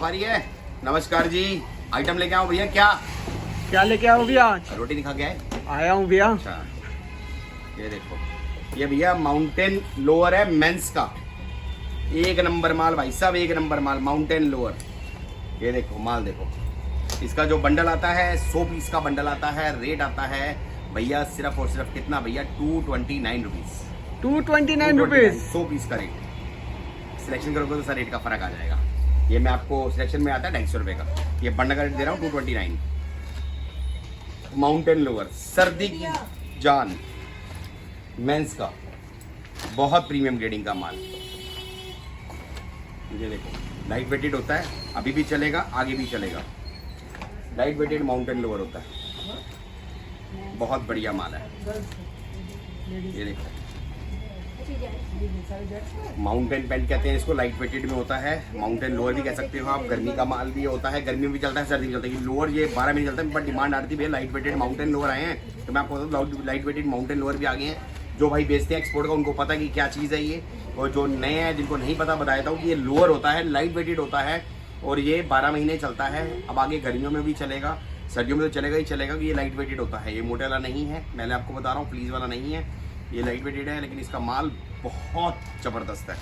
रही है। नमस्कार जी, आइटम लेके आओ भैया। क्या क्या लेके आओ भैया? आज रोटी नहीं खा के आए? आया हूँ भैया। अच्छा, ये देखो, ये भैया माउंटेन लोअर है मेंस का। एक नंबर माल भाई साहब, एक नंबर माल माउंटेन लोअर। ये देखो माल देखो, इसका जो बंडल आता है 100 पीस का बंडल आता है। रेट आता है भैया सिर्फ और सिर्फ कितना भैया, 229 रुपीज। 229 रुपीज 100 पीस का रेट। सिलेक्शन करोगे तो सर रेट का फर्क आ जाएगा। ये मैं आपको सिलेक्शन में आता है 250 रुपये का। ये बंडल का रेट दे रहा हूँ 229। माउंटेन लोअर, सर्दी की जान, मेंस का, बहुत प्रीमियम ग्रेडिंग का माल। ये देखो, लाइट वेटेड होता है, अभी भी चलेगा, आगे भी चलेगा। लाइट वेटेड माउंटेन लोअर होता है, बहुत बढ़िया माल है। ये देखो, माउंटेन पैंट कहते हैं इसको, लाइट वेटेड में होता है। माउंटेन लोअर भी कह सकते हो आप। गर्मी का माल भी होता है, गर्मी में भी चलता है, सर्दी में चलता है। लोअर ये 12 महीने चलता है, बट डिमांड आती है लाइट वेटेड माउंटेन लोअर आए हैं, तो मैं आपको बता दूं लाइट वेटेड माउंटेन लोअर भी आ गए हैं। जो भाई बेचते हैं एक्सपोर्ट का, उनको पता है कि क्या चीज़ है ये। और जो नए हैं, जिनको नहीं पता, बताता हूँ कि ये लोअर होता है, लाइट वेटेड होता है, और ये 12 महीने चलता है। अब आगे गर्मियों में भी चलेगा, सर्दियों में तो चलेगा ही चलेगा। कि ये लाइट वेटेड होता है, ये मोटे वाला नहीं है, मैंने आपको बता रहा हूँ, प्लीज वाला नहीं है, ये लाइट वेटेड है। लेकिन इसका माल बहुत ज़बरदस्त है,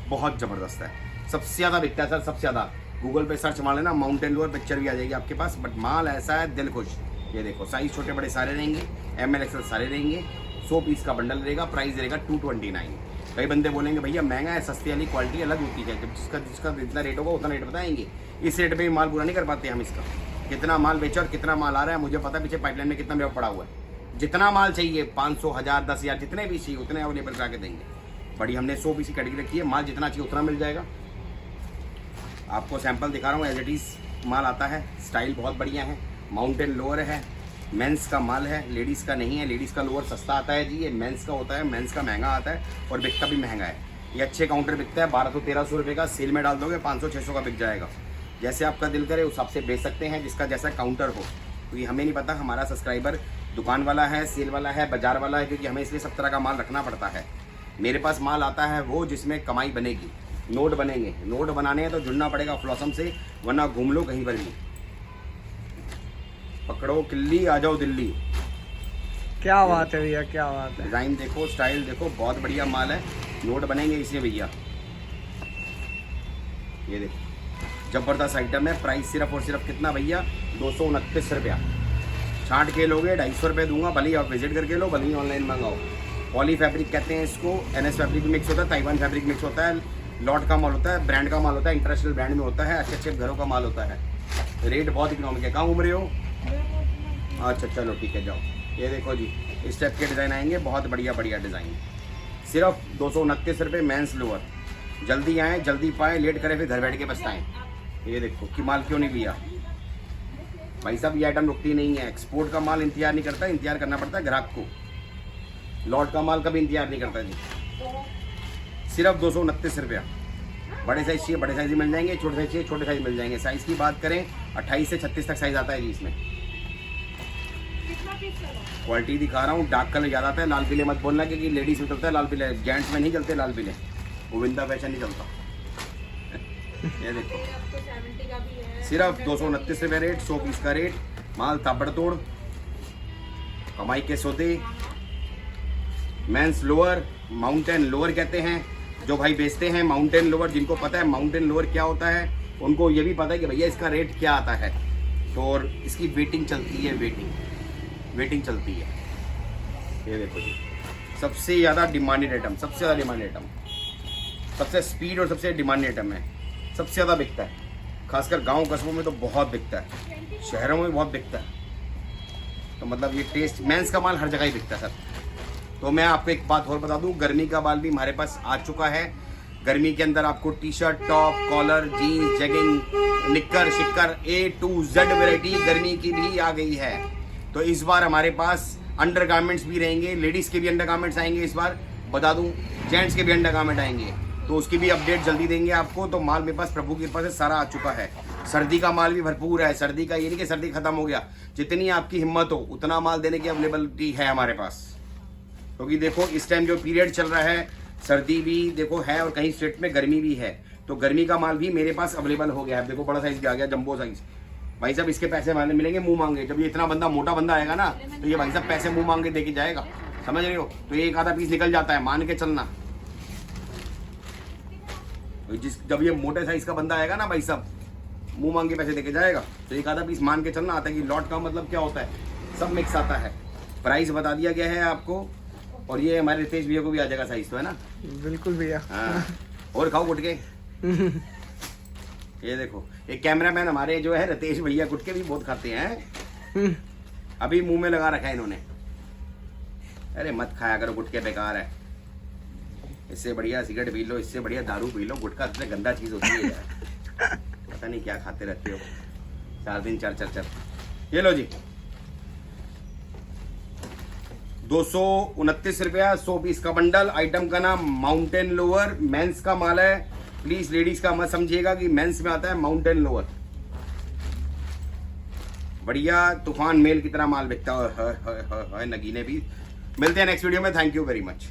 बहुत ज़बरदस्त है। सबसे ज़्यादा बिकता है सर, सबसे ज़्यादा। गूगल पे सर्च मार लेना, माउंटेन लोअर, पिक्चर भी आ जाएगी आपके पास। बट माल ऐसा है, दिल खुश। ये देखो, साइज छोटे बड़े सारे रहेंगे, ML XL सारे रहेंगे। 100 पीस का बंडल रहेगा, प्राइस रहेगा 229। कई बंदे बोलेंगे भैया महंगा है, सस्ती वाली क्वालिटी अलग होती है। जब जिसका जितना रेट होगा उतना रेट बताएंगे। इस रेट पे माल पूरा नहीं कर पाते हम इसका। कितना माल बेचा और कितना माल आ रहा है मुझे पता है, पीछे पाइपलाइन में कितना मेरा पड़ा हुआ है। जितना माल चाहिए, 500, 1000, 10,000, जितने भी चाहिए उतने अवेलेबल करा के देंगे। बड़ी हमने 100 पीस की कैटेगरी रखी है, माल जितना चाहिए उतना मिल जाएगा। आपको सैंपल दिखा रहा हूँ, एज इट इज माल आता है। स्टाइल बहुत बढ़िया है। माउंटेन लोअर है, मेंस का माल है, लेडीज़ का नहीं है। लेडीज़ का लोअर सस्ता आता है जी, ये मेंस का होता है। मेंस का महंगा आता है और बिकता भी महंगा है। ये अच्छे काउंटर बिकता है 1200-1300 रुपये का। सेल में डाल दोगे 500-600 का बिक जाएगा। जैसे आपका दिल करे उस हिसाब से बेच सकते हैं, जिसका जैसा काउंटर हो। क्योंकि हमें नहीं पता हमारा सब्सक्राइबर दुकान वाला है, सेल वाला है, बाजार वाला है, क्योंकि हमें इसलिए सब तरह का माल रखना पड़ता है। मेरे पास माल आता है वो जिसमें कमाई बनेगी, नोट बनेंगे। नोट बनाने हैं तो जुड़ना पड़ेगा फ्लॉसम से, वरना घूम लो कहीं पर भी। पकड़ो किल्ली, आ जाओ दिल्ली। क्या बात है भैया, क्या बात है। डिज़ाइन देखो, स्टाइल देखो, बहुत बढ़िया माल है। नोट बनेंगे इससे भैया। ये देखो, जबरदस्त आइटम है। प्राइस सिर्फ और सिर्फ कितना भैया, 229 रुपया। छांट के लोगे 250 रुपये दूंगा, भले ही आप विजिट करके लो, भले ही ऑनलाइन मंगाओ। पॉली फैब्रिक कहते हैं इसको। NS फैब्रिक मिक्स होता है, ताइवान फैब्रिक मिक्स होता है। लॉट का माल होता है, ब्रांड का माल होता है, इंटरनेशनल ब्रांड में होता है। अच्छे अच्छे घरों का माल होता है। रेट बहुत इकोनॉमिक है। कहाँ घूम रहे हो? अच्छा चलो ठीक है, जाओ। ये देखो जी, इस टाइप के डिज़ाइन आएंगे, बहुत बढ़िया बढ़िया डिज़ाइन। सिर्फ 229 रुपये मेंस लोअर। जल्दी आएँ, जल्दी पाएँ, लेट करें फिर घर बैठ के पछताएं। ये देखो कि माल क्यों नहीं लिया भाई साहब। ये आइटम रुकती नहीं है। एक्सपोर्ट का माल इंतजार नहीं करता, इंतजार करना पड़ता है ग्राहक को। लॉट का माल कभी इंतजार नहीं करता जी। सिर्फ 229 रुपया। बड़े साइज चाहिए बड़े साइज ही मिल जाएंगे, छोटे साइज चाहिए छोटे साइज मिल जाएंगे। साइज़ की बात करें 28 से 36 तक साइज आता है जी इसमें। क्वालिटी दिखा रहा हूँ। डार्क कलर ज़्यादा आता है, लाल पीले मत बोलना, क्योंकि लेडीज़ में चलता है लाल पीले, जेंट्स में नहीं चलते लाल पीले। गोविंदा फैशन नहीं चलता। ये देखो, सिर्फ 229 रुपये रेट, 100 पीस का रेट। माल ताबड़तोड़, कमाई के सौदे। मेंस लोअर, माउंटेन लोअर कहते हैं। जो भाई बेचते हैं माउंटेन लोअर, जिनको पता है माउंटेन लोअर क्या होता है, उनको ये भी पता है कि भैया इसका रेट क्या आता है। तो और इसकी वेटिंग चलती है, वेटिंग चलती है। ये देखो जी, सबसे ज़्यादा डिमांडेड आइटम, सबसे ज़्यादा डिमांडेड आइटम, सबसे स्पीड और सबसे डिमांडेड आइटम है। सबसे ज़्यादा बिकता है, खासकर गांव कस्बों में तो बहुत बिकता है, शहरों में भी बहुत बिकता है। तो मतलब ये टेस्ट, मेंस का माल हर जगह ही बिकता है सर। तो मैं आपको एक बात और बता दूं, गर्मी का माल भी हमारे पास आ चुका है। गर्मी के अंदर आपको T shirt, top, collar, jeans, jegging, निक्कर शिक्कर, A to Z वैरायटी गर्मी की भी आ गई है। तो इस बार हमारे पास अंडर गारमेंट्स भी रहेंगे, लेडीज़ के भी अंडर गारमेंट्स आएंगे इस बार, बता दूं, जेंट्स के भी अंडर गारमेंट आएंगे। तो उसकी भी अपडेट जल्दी देंगे आपको। तो माल मेरे पास प्रभु की कृपा से सारा आ चुका है। सर्दी का माल भी भरपूर है। सर्दी का ये नहीं कि सर्दी खत्म हो गया, जितनी आपकी हिम्मत हो उतना माल देने की अवेलेबिलिटी है हमारे पास। क्योंकि देखो इस टाइम जो पीरियड चल रहा है, सर्दी भी देखो है और कहीं स्टेट में गर्मी भी है। तो गर्मी का माल भी मेरे पास अवेलेबल हो गया है। देखो बड़ा साइज भी आ गया, जंबो साइज। भाई साहब इसके पैसे माने मिलेंगे मुंह मांगे। जब ये इतना बंदा मोटा बंदा आएगा ना, तो ये भाई साहब पैसे मुंह मांगे दे के जाएगा, समझ रहे हो। तो ये एक आधा पीस निकल जाता है, मान के चलना। जब ये मोटे साइज का बंदा आएगा ना भाई साहब, मुंह मांगे पैसे देके जाएगा, तो एक आधा पीस मान के चलना आता है कि लॉट का मतलब क्या होता है, सब मिक्स आता है। प्राइस बता दिया गया है आपको, और ये हमारे रितेश भैया को भी आ जाएगा साइज, तो है ना। बिल्कुल भैया। हाँ, और खाओ गुटके। ये देखो, एक कैमरामैन हमारे जो है रितेश भैया गुटके भी बहुत खाते हैं। अभी मुंह में लगा रखा है इन्होंने। अरे मत खाया करो गुटके, बेकार है। इससे बढ़िया सिगरेट पी लो, इससे बढ़िया दारू पी लो। गुटखा सबसे गंदा चीज होती है यार। पता नहीं क्या खाते रहते हो 4 दिन 4 ये लो जी, 229 रुपया 100 पीस का बंडल। आइटम का नाम माउंटेन लोअर, मेंस का माल है। प्लीज लेडीज का मत समझिएगा कि मेंस में आता है माउंटेन लोअर। बढ़िया तूफान मेल की तरह माल बिकता है नगीने भी। मिलते हैं नेक्स्ट वीडियो में। Thank you very much.